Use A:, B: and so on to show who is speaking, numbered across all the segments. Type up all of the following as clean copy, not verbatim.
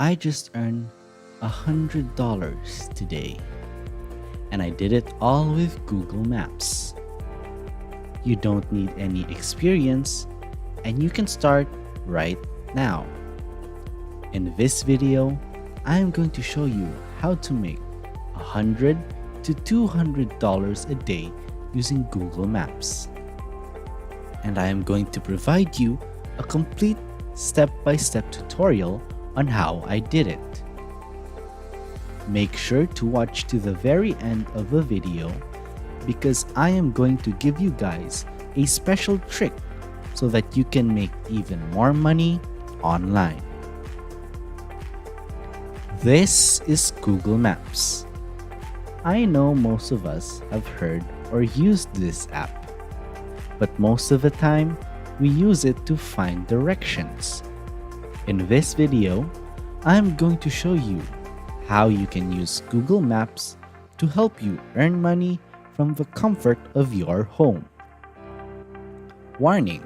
A: I just earned $100 today, and I did it all with Google Maps. You don't need any experience, and you can start right now. In this video, I am going to show you how to make $100 to $200 a day using Google Maps. And I am going to provide you a complete step-by-step tutorial on how I did it. Make sure to watch to the very end of the video because I am going to give you guys a special trick so that you can make even more money online. This is Google Maps. I know most of us have heard or used this app, but most of the time we use it to find directions. In this video, I am going to show you how you can use Google Maps to help you earn money from the comfort of your home. Warning: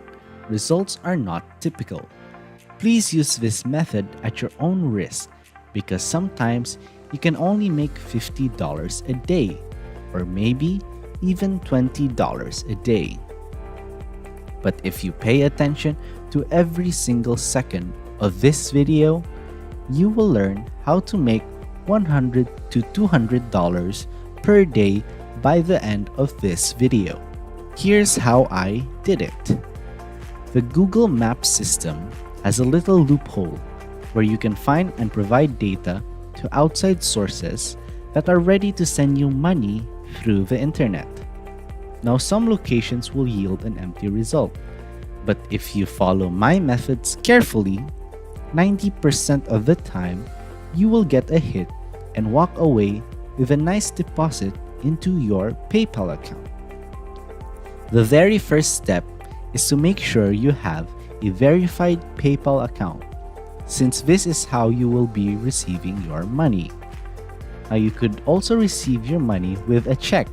A: results are not typical. Please use this method at your own risk because sometimes you can only make $50 a day or maybe even $20 a day. But if you pay attention to every single second of this video, you will learn how to make $100 to $200 per day by the end of this video. Here's how I did it. The Google Maps system has a little loophole where you can find and provide data to outside sources that are ready to send you money through the internet. Now, some locations will yield an empty result, but if you follow my methods carefully, 90% of the time, you will get a hit and walk away with a nice deposit into your PayPal account. The very first step is to make sure you have a verified PayPal account, since this is how you will be receiving your money. Now, you could also receive your money with a check,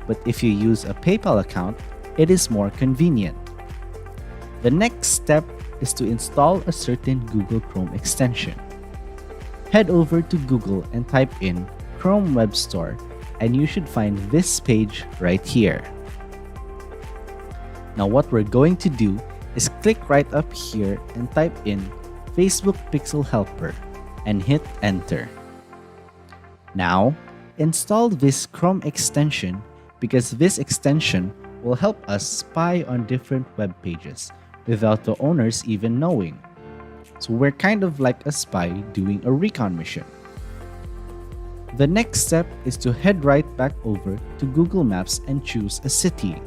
A: but if you use a PayPal account, it is more convenient. The next step is to install a certain Google Chrome extension. Head over to Google and type in Chrome Web Store, and you should find this page right here. Now, what we're going to do is click right up here and type in Facebook Pixel Helper and hit enter. Now, install this Chrome extension because this extension will help us spy on different web pages without the owners even knowing. So we're kind of like a spy doing a recon mission. The next step is to head right back over to Google Maps and choose a city.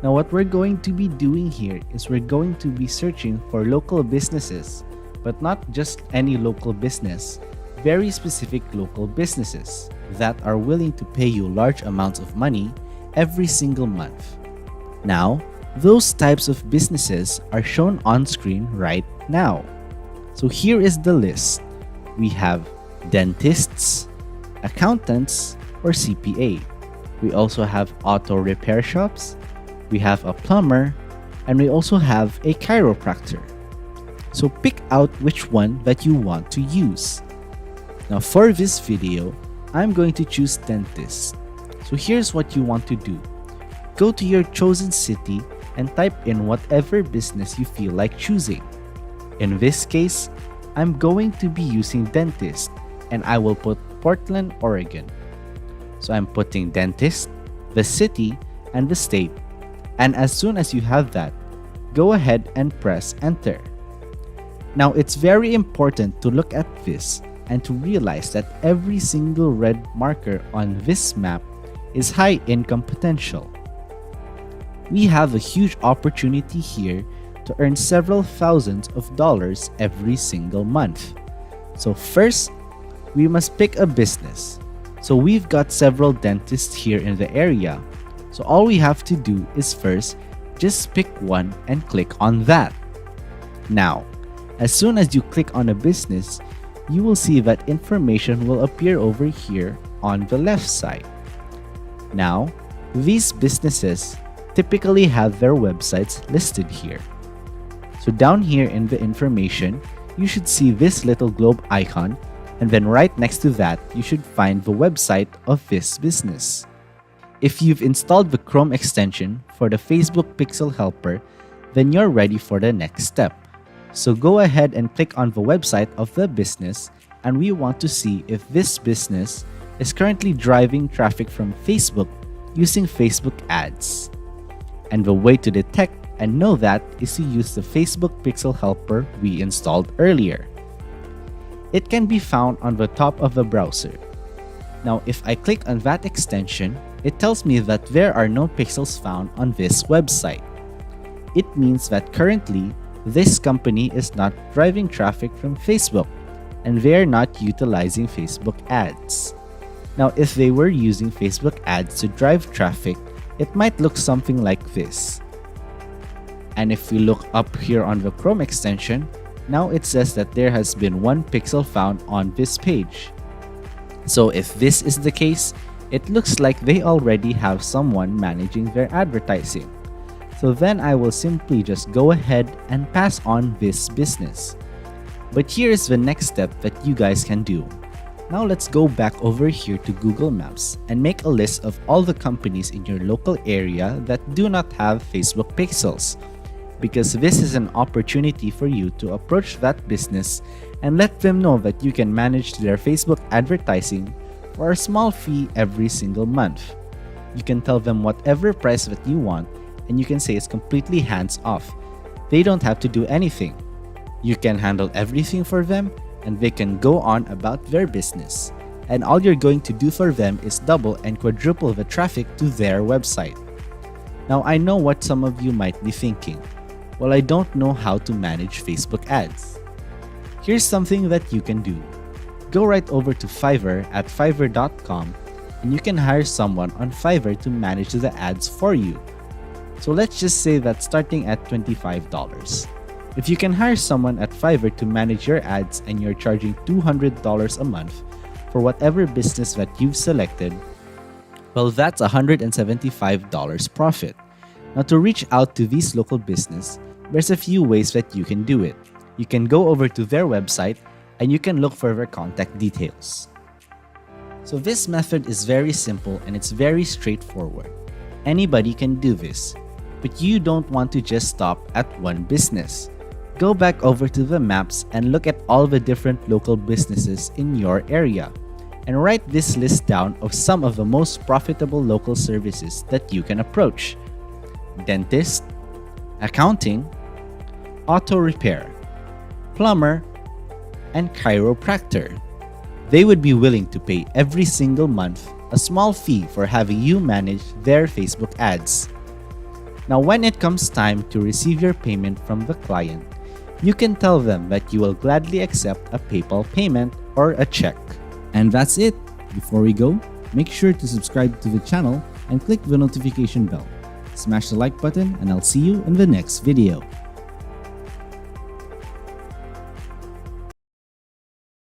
A: Now, what we're going to be doing here is we're going to be searching for local businesses, but not just any local business, very specific local businesses that are willing to pay you large amounts of money every single month. Now, those types of businesses are shown on screen right now. So here is the list. We have dentists, accountants, or CPA. We also have auto repair shops. We have a plumber, and we also have a chiropractor. So pick out which one that you want to use. Now, for this video, I'm going to choose dentist. So here's what you want to do. Go to your chosen city and type in whatever business you feel like choosing. In this case, I'm going to be using dentist, and I will put Portland, Oregon. So I'm putting dentist, the city, and the state. And as soon as you have that, go ahead and press enter. Now, it's very important to look at this and to realize that every single red marker on this map is high income potential. We have a huge opportunity here to earn several thousands of dollars every single month. So first, we must pick a business. So we've got several dentists here in the area. So all we have to do is first just pick one and click on that. Now, as soon as you click on a business, you will see that information will appear over here on the left side. Now, these businesses typically have their websites listed here. So down here in the information, you should see this little globe icon, and then right next to that, you should find the website of this business. If you've installed the Chrome extension for the Facebook Pixel Helper, then you're ready for the next step. So go ahead and click on the website of the business, and we want to see if this business is currently driving traffic from Facebook using Facebook ads. And the way to detect and know that is to use the Facebook Pixel Helper we installed earlier. It can be found on the top of the browser. Now, if I click on that extension, it tells me that there are no pixels found on this website. It means that currently, this company is not driving traffic from Facebook, and they're not utilizing Facebook ads. Now, if they were using Facebook ads to drive traffic, it might look something like this. And if we look up here on the Chrome extension, now it says that there has been 1 pixel found on this page. So if this is the case, it looks like they already have someone managing their advertising. So then I will simply just go ahead and pass on this business. But here's the next step that you guys can do. Now let's go back over here to Google Maps and make a list of all the companies in your local area that do not have Facebook pixels, because this is an opportunity for you to approach that business and let them know that you can manage their Facebook advertising for a small fee every single month. You can tell them whatever price that you want, and you can say it's completely hands-off. They don't have to do anything. You can handle everything for them, and they can go on about their business. And all you're going to do for them is double and quadruple the traffic to their website. Now, I know what some of you might be thinking. Well, I don't know how to manage Facebook ads. Here's something that you can do. Go right over to Fiverr at fiverr.com, and you can hire someone on Fiverr to manage the ads for you. So let's just say that starting at $25. If you can hire someone at Fiverr to manage your ads and you're charging $200 a month for whatever business that you've selected, well, that's $175 profit. Now, to reach out to this local business, there's a few ways that you can do it. You can go over to their website and you can look for their contact details. So this method is very simple and it's very straightforward. Anybody can do this, but you don't want to just stop at one business. Go back over to the maps and look at all the different local businesses in your area, and write this list down of some of the most profitable local services that you can approach: dentist, accounting, auto repair, plumber, and chiropractor. They would be willing to pay every single month a small fee for having you manage their Facebook ads. Now, when it comes time to receive your payment from the client, you can tell them that you will gladly accept a PayPal payment or a check. And that's it. Before we go, make sure to subscribe to the channel and click the notification bell. Smash the like button and I'll see you in the next video.